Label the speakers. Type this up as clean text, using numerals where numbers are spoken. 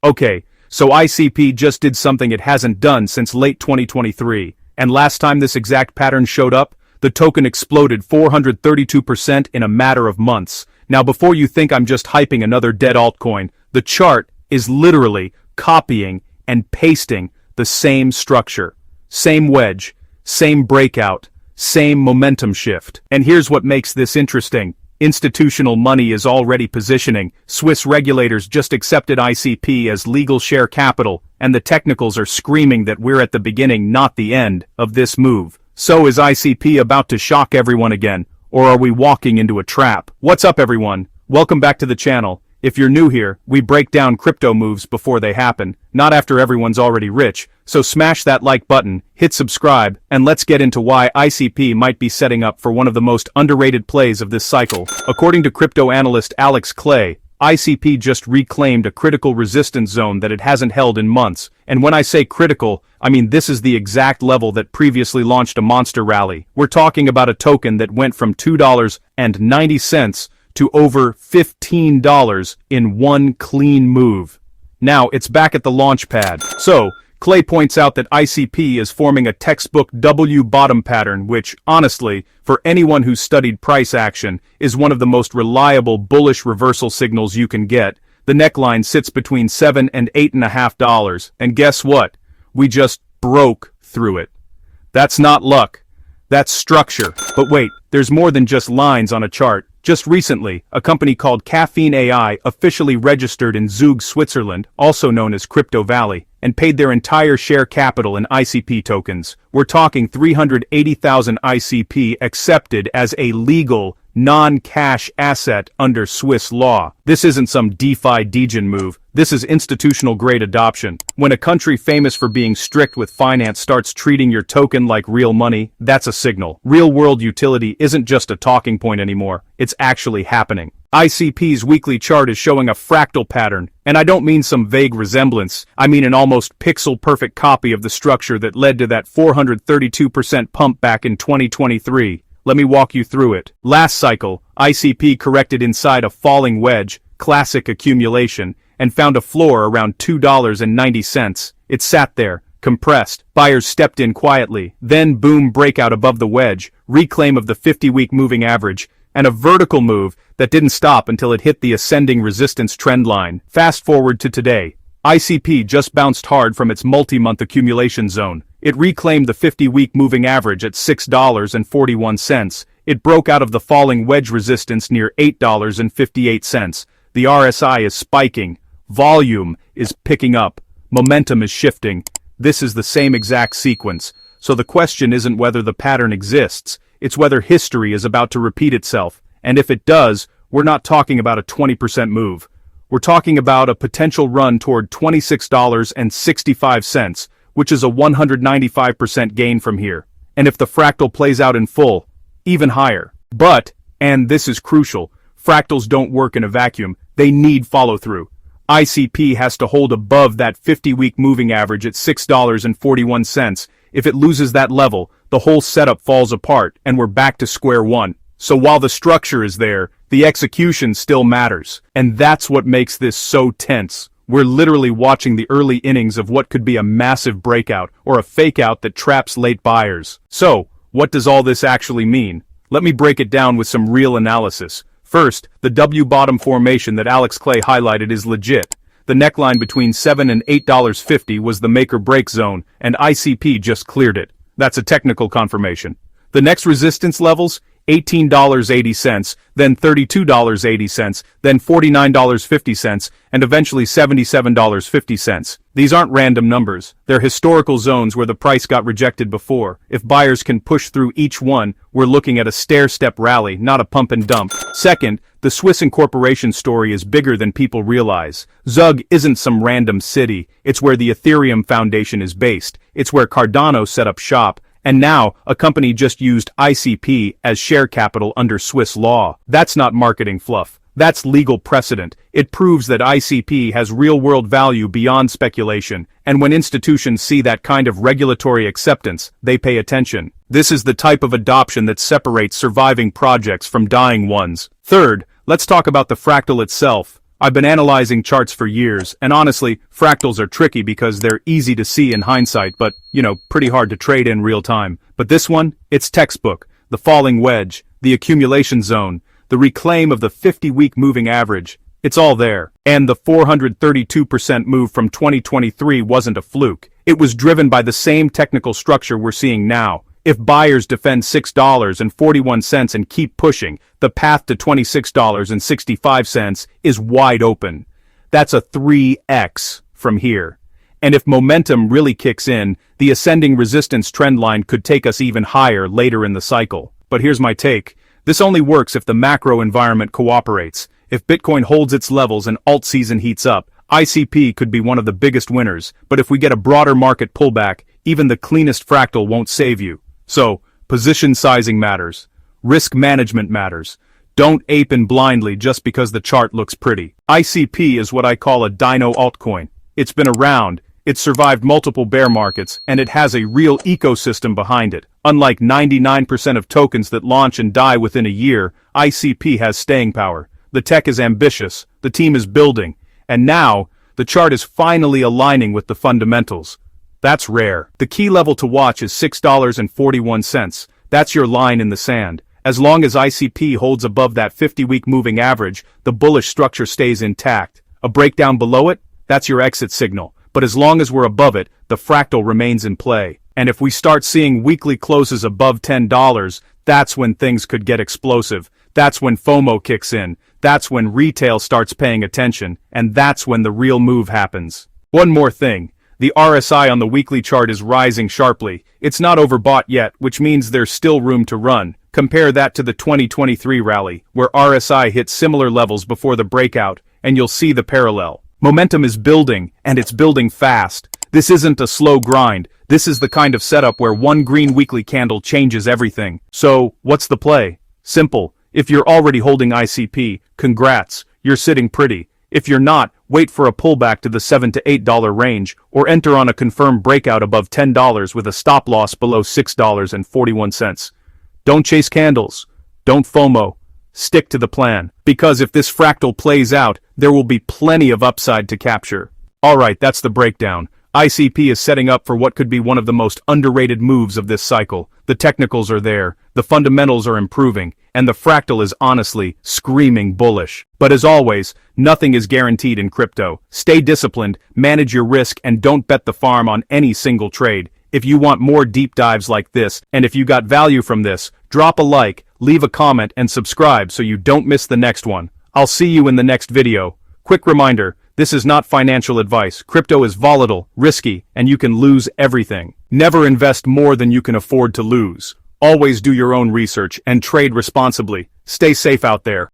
Speaker 1: Okay, so ICP just did something it hasn't done since late 2023, and last time this exact pattern showed up, the token exploded 432% in a matter of months. Now before you think I'm just hyping another dead altcoin, the chart is literally copying and pasting the same structure. Same wedge, same breakout, same momentum shift. And here's what makes this interesting. Institutional money is already positioning. Swiss regulators just accepted ICP as legal share capital, and the technicals are screaming that we're at the beginning, not the end, of this move. So is ICP about to shock everyone again, or are we walking into a trap? What's up everyone? Welcome back to the channel. If you're new here, we break down crypto moves before they happen, not after everyone's already rich, so smash that like button, hit subscribe, and let's get into why ICP might be setting up for one of the most underrated plays of this cycle. According to crypto analyst Alex Clay, ICP just reclaimed a critical resistance zone that it hasn't held in months, and when I say critical, I mean this is the exact level that previously launched a monster rally. We're talking about a token that went from $2.90 to over $15 in one clean move. Now it's back at the launch pad. So, Clay points out that ICP is forming a textbook W bottom pattern which, honestly, for anyone who's studied price action, is one of the most reliable bullish reversal signals you can get. The neckline sits between $7 and $8.50, and guess what? We just broke through it. That's not luck. That's structure. But wait, there's more than just lines on a chart. Just recently, a company called Caffeine AI officially registered in Zug, Switzerland, also known as Crypto Valley, and paid their entire share capital in ICP tokens. We're talking 380,000 ICP accepted as a legal, non-cash asset under Swiss law. This isn't some DeFi degen move. This is institutional-grade adoption. When a country famous for being strict with finance starts treating your token like real money, that's a signal. Real-world utility isn't just a talking point anymore. It's actually happening. ICP's weekly chart is showing a fractal pattern, and I don't mean some vague resemblance. I mean an almost pixel-perfect copy of the structure that led to that 432% pump back in 2023. Let me walk you through it. Last cycle, ICP corrected inside a falling wedge, classic accumulation, and found a floor around $2.90. It sat there, compressed. Buyers stepped in quietly. Then boom, breakout above the wedge, reclaim of the 50-week moving average, and a vertical move that didn't stop until it hit the ascending resistance trend line. Fast forward to today. ICP just bounced hard from its multi-month accumulation zone. It reclaimed the 50-week moving average at $6.41. It broke out of the falling wedge resistance near $8.58. The RSI is spiking. Volume is picking up. Momentum is shifting. This is the same exact sequence. So the question isn't whether the pattern exists, it's whether history is about to repeat itself. And if it does, we're not talking about a 20% move. We're talking about a potential run toward $26.65, which is a 195% gain from here. And if the fractal plays out in full, even higher. But, and this is crucial, fractals don't work in a vacuum, they need follow-through. ICP has to hold above that 50-week moving average at $6.41. If it loses that level, the whole setup falls apart and we're back to square one. So while the structure is there, the execution still matters. And that's what makes this so tense. We're literally watching the early innings of what could be a massive breakout or a fake out that traps late buyers. So, what does all this actually mean? Let me break it down with some real analysis. First, the W bottom formation that Alex Clay highlighted is legit. The neckline between $7 and $8.50 was the make or break zone, and ICP just cleared it. That's a technical confirmation. The next resistance levels? $18.80, then $32.80, then $49.50, and eventually $77.50. These aren't random numbers. They're historical zones where the price got rejected before. If buyers can push through each one, we're looking at a stair-step rally, not a pump and dump. Second, the Swiss incorporation story is bigger than people realize. Zug isn't some random city. It's where the Ethereum Foundation is based. It's where Cardano set up shop. And now, a company just used ICP as share capital under Swiss law. That's not marketing fluff. That's legal precedent. It proves that ICP has real-world value beyond speculation, and when institutions see that kind of regulatory acceptance, they pay attention. This is the type of adoption that separates surviving projects from dying ones. Third, let's talk about the fractal itself. I've been analyzing charts for years, and honestly, fractals are tricky because they're easy to see in hindsight but, pretty hard to trade in real time. But this one, it's textbook. The falling wedge, the accumulation zone, the reclaim of the 50-week moving average. It's all there. And the 432% move from 2023 wasn't a fluke. It was driven by the same technical structure we're seeing now. If buyers defend $6.41 and keep pushing, the path to $26.65 is wide open. That's a 3x from here. And if momentum really kicks in, the ascending resistance trend line could take us even higher later in the cycle. But here's my take. This only works if the macro environment cooperates. If Bitcoin holds its levels and alt season heats up, ICP could be one of the biggest winners. But if we get a broader market pullback, even the cleanest fractal won't save you. So, position sizing matters. Risk management matters. Don't ape in blindly just because the chart looks pretty. ICP is what I call a dino altcoin. It's been around, it's survived multiple bear markets, and it has a real ecosystem behind it. Unlike 99% of tokens that launch and die within a year, ICP has staying power. The tech is ambitious, the team is building, and now, the chart is finally aligning with the fundamentals. That's rare. The key level to watch is $6.41. That's your line in the sand. As long as ICP holds above that 50-week moving average, the bullish structure stays intact. A breakdown below it? That's your exit signal. But as long as we're above it, the fractal remains in play. And if we start seeing weekly closes above $10, that's when things could get explosive. That's when FOMO kicks in. That's when retail starts paying attention. And that's when the real move happens. One more thing. The RSI on the weekly chart is rising sharply. It's not overbought yet, which means there's still room to run. Compare that to the 2023 rally, where RSI hit similar levels before the breakout, and you'll see the parallel. Momentum is building, and it's building fast. This isn't a slow grind. This is the kind of setup where one green weekly candle changes everything. So, what's the play? Simple. If you're already holding ICP, congrats, you're sitting pretty. If you're not, wait for a pullback to the $7 to $8 range, or enter on a confirmed breakout above $10 with a stop loss below $6.41. Don't chase candles. Don't FOMO. Stick to the plan. Because if this fractal plays out, there will be plenty of upside to capture. Alright, that's the breakdown. ICP is setting up for what could be one of the most underrated moves of this cycle. The technicals are there, the fundamentals are improving, and the fractal is honestly screaming bullish. But as always, nothing is guaranteed in crypto. Stay disciplined, manage your risk, and don't bet the farm on any single trade. If you want more deep dives like this, and if you got value from this, drop a like, leave a comment, and subscribe so you don't miss the next one. I'll see you in the next video. Quick reminder, this is not financial advice. Crypto is volatile, risky, and you can lose everything. Never invest more than you can afford to lose. Always do your own research and trade responsibly. Stay safe out there.